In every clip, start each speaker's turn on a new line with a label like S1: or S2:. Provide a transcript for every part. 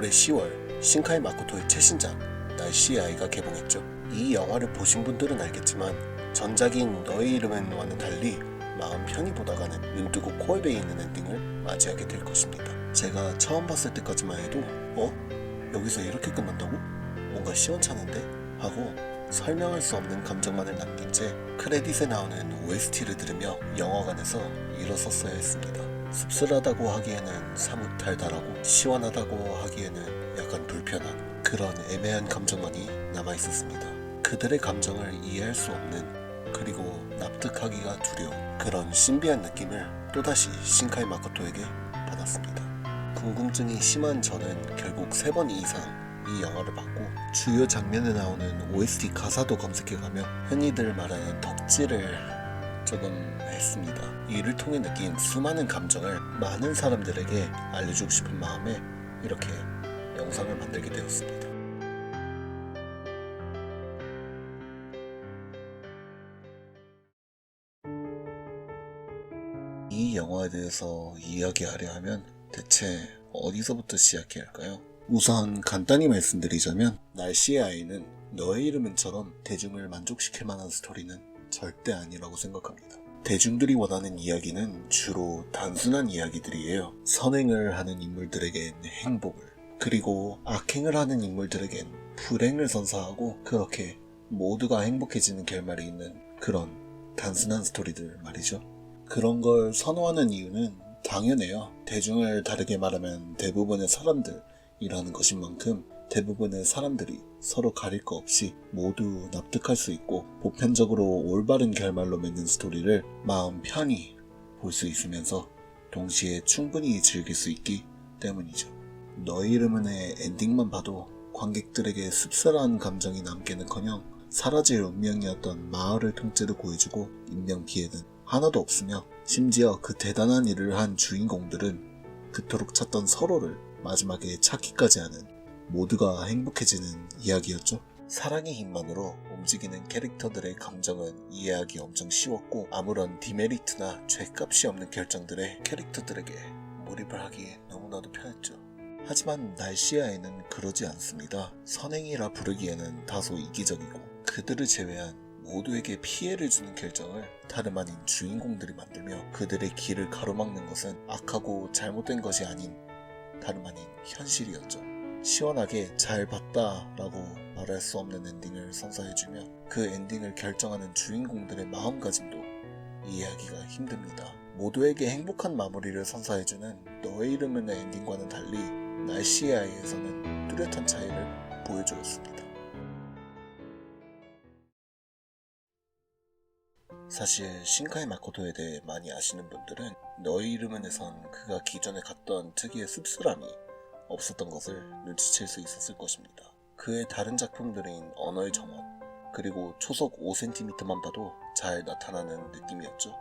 S1: 올해 10월 신카이 마코토의 최신작 날씨의 아이가 개봉했죠. 이 영화를 보신 분들은 알겠지만 전작인 너의 이름은와는 달리 마음 편히 보다가는 눈 뜨고 코에 베이는 엔딩을 맞이하게 될 것입니다. 제가 처음 봤을 때까지만 해도 여기서 이렇게 끝난다고? 뭔가 시원찮은데? 하고 설명할 수 없는 감정만을 남긴 채 크레딧에 나오는 OST를 들으며 영화관에서 일어섰어야 했습니다. 씁쓸하다고 하기에는 사뭇 달달하고 시원하다고 하기에는 약간 불편한 그런 애매한 감정만이 남아있었습니다. 그들의 감정을 이해할 수 없는, 그리고 납득하기가 두려운 그런 신비한 느낌을 또다시 신카이 마코토에게 받았습니다. 궁금증이 심한 저는 결국 3번 이상 이 영화를 봤고 주요 장면에 나오는 OST 가사도 검색해가며 흔히들 말하는 덕질을 조금 했습니다. 이를 통해 느낀 수많은 감정을 많은 사람들에게 알려주고 싶은 마음에 이렇게 영상을 만들게 되었습니다. 이 영화에 대해서 이야기하려 하면 대체 어디서부터 시작해야 할까요? 우선 간단히 말씀드리자면 날씨의 아이는 너의 이름은처럼 대중을 만족시킬 만한 스토리는 절대 아니라고 생각합니다. 대중들이 원하는 이야기는 주로 단순한 이야기들이에요. 선행을 하는 인물들에겐 행복을, 그리고 악행을 하는 인물들에겐 불행을 선사하고 그렇게 모두가 행복해지는 결말이 있는 그런 단순한 스토리들 말이죠. 그런 걸 선호하는 이유는 당연해요. 대중을 다르게 말하면 대부분의 사람들이라는 것인 만큼 대부분의 사람들이 서로 가릴 거 없이 모두 납득할 수 있고 보편적으로 올바른 결말로 맺는 스토리를 마음 편히 볼 수 있으면서 동시에 충분히 즐길 수 있기 때문이죠. 너의 이름은의 엔딩만 봐도 관객들에게 씁쓸한 감정이 남기는커녕 사라질 운명이었던 마을을 통째로 구해주고 인명 피해는 하나도 없으며 심지어 그 대단한 일을 한 주인공들은 그토록 찾던 서로를 마지막에 찾기까지 하는 모두가 행복해지는 이야기였죠. 사랑의 힘만으로 움직이는 캐릭터들의 감정은 이해하기 엄청 쉬웠고 아무런 디메리트나 죄값이 없는 결정들에 캐릭터들에게 몰입을 하기에 너무나도 편했죠. 하지만 날씨의 아이는 그러지 않습니다. 선행이라 부르기에는 다소 이기적이고 그들을 제외한 모두에게 피해를 주는 결정을 다름 아닌 주인공들이 만들며 그들의 길을 가로막는 것은 악하고 잘못된 것이 아닌 다름 아닌 현실이었죠. 시원하게 잘 봤다 라고 말할 수 없는 엔딩을 선사해주며 그 엔딩을 결정하는 주인공들의 마음가짐도 이해하기가 힘듭니다. 모두에게 행복한 마무리를 선사해주는 너의 이름은 엔딩과는 달리 날씨의 아이에서는 뚜렷한 차이를 보여주었습니다. 사실 신카이 마코토에 대해 많이 아시는 분들은 너의 이름은에선 그가 기존에 갖던 특유의 씁쓸함이 없었던 것을 눈치챌 수 있었을 것입니다. 그의 다른 작품들인 언어의 정원, 그리고 초속 5cm만 봐도 잘 나타나는 느낌이었죠.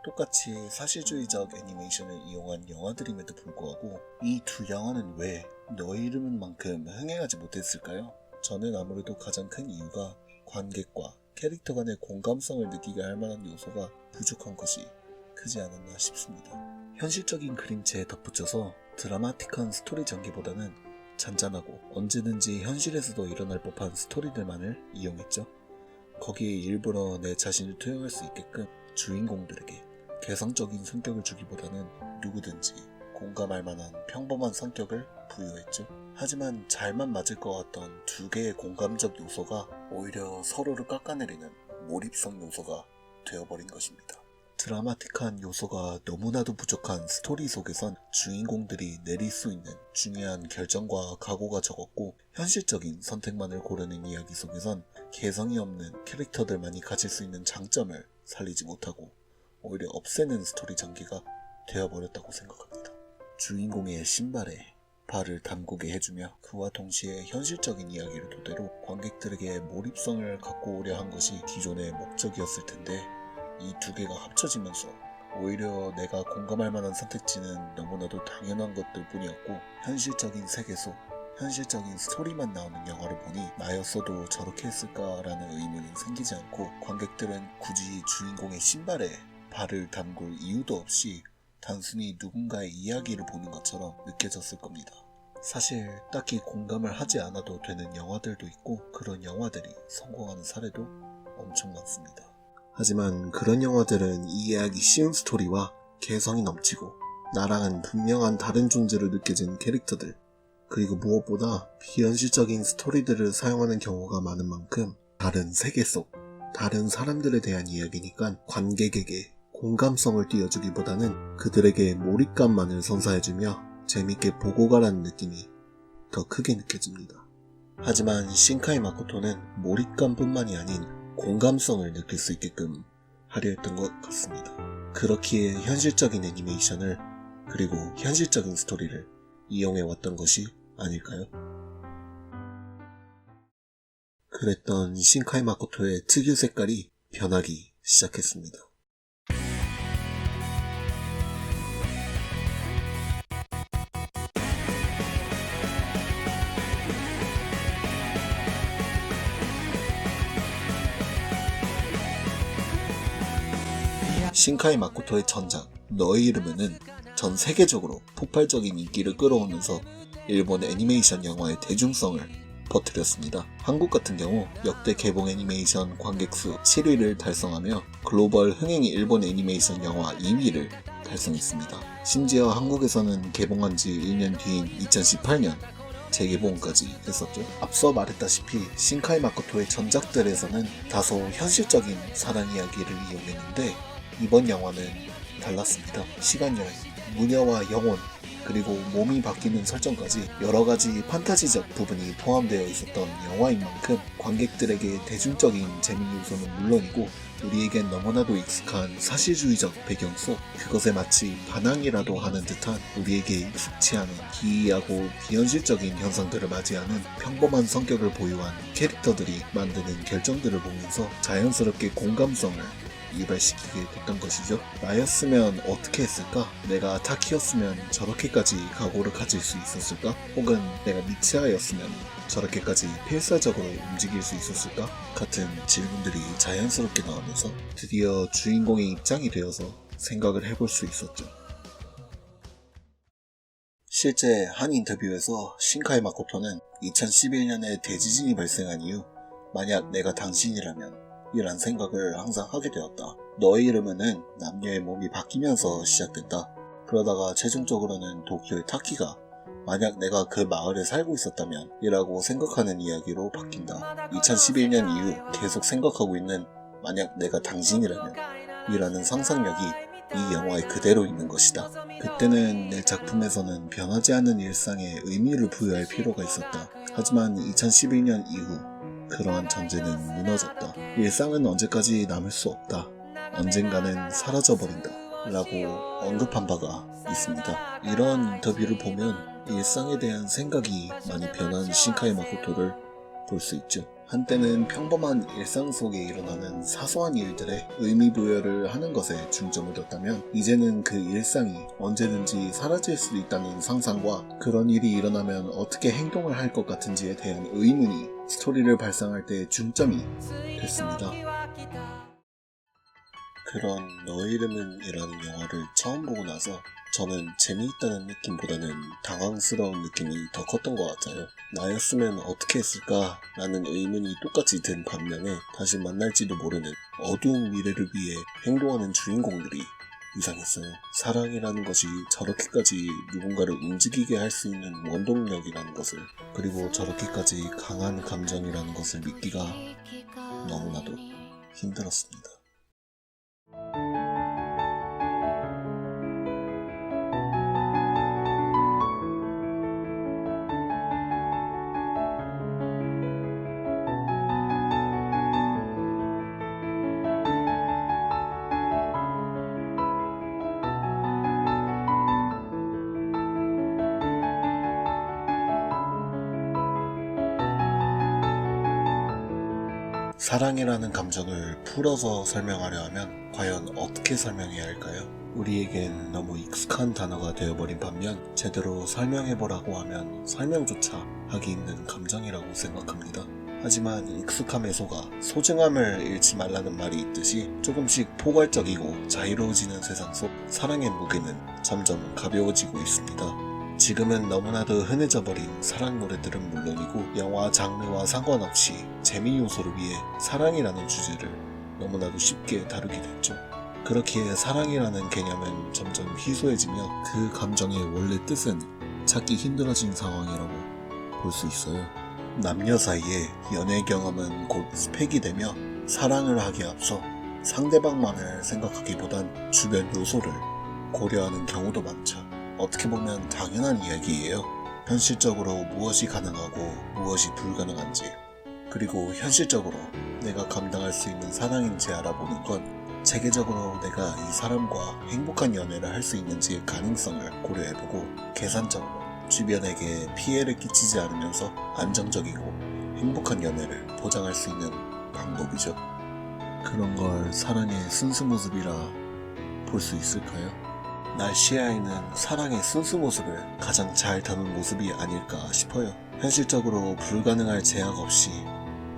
S1: 똑같이 사실주의적 애니메이션을 이용한 영화들임에도 불구하고 이 두 영화는 왜 너의 이름은만큼 흥행하지 못했을까요? 저는 아무래도 가장 큰 이유가 관객과 캐릭터 간의 공감성을 느끼게 할 만한 요소가 부족한 것이 크지 않았나 싶습니다. 현실적인 그림체에 덧붙여서 드라마틱한 스토리 전개보다는 잔잔하고 언제든지 현실에서도 일어날 법한 스토리들만을 이용했죠. 거기에 일부러 내 자신을 투영할 수 있게끔 주인공들에게 개성적인 성격을 주기보다는 누구든지 공감할 만한 평범한 성격을 부여했죠. 하지만 잘만 맞을 것 같던 두 개의 공감적 요소가 오히려 서로를 깎아내리는 몰입성 요소가 되어버린 것입니다. 드라마틱한 요소가 너무나도 부족한 스토리 속에선 주인공들이 내릴 수 있는 중요한 결정과 각오가 적었고 현실적인 선택만을 고르는 이야기 속에선 개성이 없는 캐릭터들만이 가질 수 있는 장점을 살리지 못하고 오히려 없애는 스토리 전개가 되어버렸다고 생각합니다. 주인공의 신발에 발을 담그게 해주며 그와 동시에 현실적인 이야기를 토대로 관객들에게 몰입성을 갖고 오려 한 것이 기존의 목적이었을 텐데 이 두 개가 합쳐지면서 오히려 내가 공감할 만한 선택지는 너무나도 당연한 것들 뿐이었고 현실적인 세계속, 현실적인 스토리만 나오는 영화를 보니 나였어도 저렇게 했을까라는 의문은 생기지 않고 관객들은 굳이 주인공의 신발에 발을 담글 이유도 없이 단순히 누군가의 이야기를 보는 것처럼 느껴졌을 겁니다. 사실 딱히 공감을 하지 않아도 되는 영화들도 있고 그런 영화들이 성공하는 사례도 엄청 많습니다. 하지만 그런 영화들은 이해하기 쉬운 스토리와 개성이 넘치고 나랑은 분명한 다른 존재로 느껴지는 캐릭터들, 그리고 무엇보다 비현실적인 스토리들을 사용하는 경우가 많은 만큼 다른 세계 속 다른 사람들에 대한 이야기니까 관객에게 공감성을 띄워주기보다는 그들에게 몰입감만을 선사해주며 재밌게 보고 가라는 느낌이 더 크게 느껴집니다. 하지만 신카이 마코토는 몰입감뿐만이 아닌 공감성을 느낄 수 있게끔 하려 했던 것 같습니다. 그렇기에 현실적인 애니메이션을 그리고 현실적인 스토리를 이용해 왔던 것이 아닐까요? 그랬던 신카이 마코토의 특유 색깔이 변하기 시작했습니다. 신카이 마코토의 전작 너의 이름은 전 세계적으로 폭발적인 인기를 끌어오면서 일본 애니메이션 영화의 대중성을 퍼뜨렸습니다. 한국 같은 경우 역대 개봉 애니메이션 관객수 7위를 달성하며 글로벌 흥행 일본 애니메이션 영화 2위를 달성했습니다. 심지어 한국에서는 개봉한 지 1년 뒤인 2018년 재개봉까지 했었죠. 앞서 말했다시피 신카이 마코토의 전작들에서는 다소 현실적인 사랑 이야기를 이용했는데 이번 영화는 달랐습니다. 시간여행, 무녀와 영혼, 그리고 몸이 바뀌는 설정까지 여러가지 판타지적 부분이 포함되어 있었던 영화인 만큼 관객들에게 대중적인 재미 요소는 물론이고 우리에겐 너무나도 익숙한 사실주의적 배경 속 그것에 마치 반항이라도 하는 듯한 우리에게 익숙치 않은 기이하고 비현실적인 현상들을 맞이하는 평범한 성격을 보유한 캐릭터들이 만드는 결정들을 보면서 자연스럽게 공감성을 유발시키게 됐던 것이죠. 나였으면 어떻게 했을까? 내가 타키였으면 저렇게까지 각오를 가질 수 있었을까? 혹은 내가 미치아였으면 저렇게까지 필사적으로 움직일 수 있었을까? 같은 질문들이 자연스럽게 나오면서 드디어 주인공의 입장이 되어서 생각을 해볼 수 있었죠. 실제 한 인터뷰에서 신카이 마코토는 2011년에 대지진이 발생한 이후 만약 내가 당신이라면 이란 생각을 항상 하게 되었다. 너의 이름은 남녀의 몸이 바뀌면서 시작됐다. 그러다가 최종적으로는 도쿄의 타키가 만약 내가 그 마을에 살고 있었다면 이라고 생각하는 이야기로 바뀐다. 2011년 이후 계속 생각하고 있는 만약 내가 당신이라면 이라는 상상력이 이 영화에 그대로 있는 것이다. 그때는 내 작품에서는 변하지 않는 일상에 의미를 부여할 필요가 있었다. 하지만 2011년 이후 그러한 전제는 무너졌다. 일상은 언제까지 남을 수 없다. 언젠가는 사라져버린다. 라고 언급한 바가 있습니다. 이런 인터뷰를 보면 일상에 대한 생각이 많이 변한 신카이 마코토를 볼 수 있죠. 한때는 평범한 일상 속에 일어나는 사소한 일들에 의미 부여를 하는 것에 중점을 뒀다면 이제는 그 일상이 언제든지 사라질 수도 있다는 상상과 그런 일이 일어나면 어떻게 행동을 할 것 같은지에 대한 의문이 스토리를 발상할 때 중점이 됐습니다. 그런 너의 이름은 이라는 영화를 처음 보고 나서 저는 재미있다는 느낌보다는 당황스러운 느낌이 더 컸던 것 같아요. 나였으면 어떻게 했을까? 라는 의문이 똑같이 든 반면에 다시 만날지도 모르는 어두운 미래를 위해 행동하는 주인공들이 이상했어요. 사랑이라는 것이 저렇게까지 누군가를 움직이게 할 수 있는 원동력이라는 것을, 그리고 저렇게까지 강한 감정이라는 것을 믿기가 너무나도 힘들었습니다. 사랑이라는 감정을 풀어서 설명하려 하면 과연 어떻게 설명해야 할까요? 우리에겐 너무 익숙한 단어가 되어버린 반면 제대로 설명해보라고 하면 설명조차 하기 힘든 감정이라고 생각합니다. 하지만 익숙함의 소가 소중함을 잃지 말라는 말이 있듯이 조금씩 포괄적이고 자유로워지는 세상 속 사랑의 무게는 점점 가벼워지고 있습니다. 지금은 너무나도 흔해져 버린 사랑 노래들은 물론이고 영화 장르와 상관없이 재미 요소를 위해 사랑이라는 주제를 너무나도 쉽게 다루게 됐죠. 그렇기에 사랑이라는 개념은 점점 희소해지며 그 감정의 원래 뜻은 찾기 힘들어진 상황이라고 볼 수 있어요. 남녀 사이의 연애 경험은 곧 스펙이 되며 사랑을 하기에 앞서 상대방만을 생각하기보단 주변 요소를 고려하는 경우도 많죠. 어떻게 보면 당연한 이야기예요. 현실적으로 무엇이 가능하고 무엇이 불가능한지, 그리고 현실적으로 내가 감당할 수 있는 사랑인지 알아보는 건 체계적으로 내가 이 사람과 행복한 연애를 할 수 있는지의 가능성을 고려해보고 계산적으로 주변에게 피해를 끼치지 않으면서 안정적이고 행복한 연애를 보장할 수 있는 방법이죠. 그런 걸 사랑의 순수 모습이라 볼 수 있을까요? 날씨아이는 사랑의 순수 모습을 가장 잘 담은 모습이 아닐까 싶어요. 현실적으로 불가능할 제약 없이,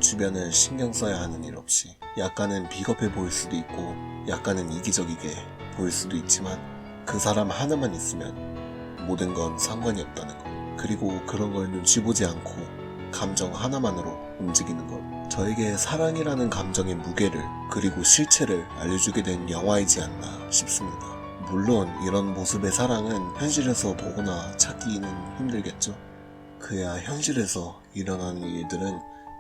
S1: 주변을 신경 써야 하는 일 없이, 약간은 비겁해 보일 수도 있고 약간은 이기적이게 보일 수도 있지만 그 사람 하나만 있으면 모든 건 상관이 없다는 것, 그리고 그런 걸 눈치 보지 않고 감정 하나만으로 움직이는 것, 저에게 사랑이라는 감정의 무게를 그리고 실체를 알려주게 된 영화이지 않나 싶습니다. 물론 이런 모습의 사랑은 현실에서 보거나 찾기는 힘들겠죠. 그야 현실에서 일어나는 일들은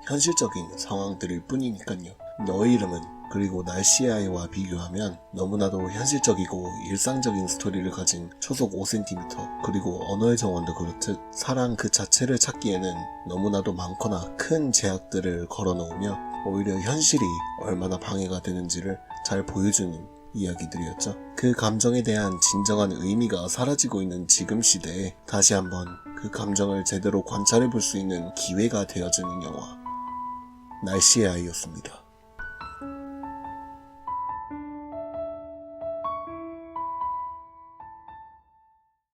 S1: 현실적인 상황들일 뿐이니까요. 너의 이름은 그리고 날씨의 아이와 비교하면 너무나도 현실적이고 일상적인 스토리를 가진 초속 5cm 그리고 언어의 정원도 그렇듯 사랑 그 자체를 찾기에는 너무나도 많거나 큰 제약들을 걸어놓으며 오히려 현실이 얼마나 방해가 되는지를 잘 보여주는 이야기들이었죠. 그 감정에 대한 진정한 의미가 사라지고 있는 지금 시대에 다시 한번 그 감정을 제대로 관찰해 볼 수 있는 기회가 되어주는 영화 날씨의 아이였습니다.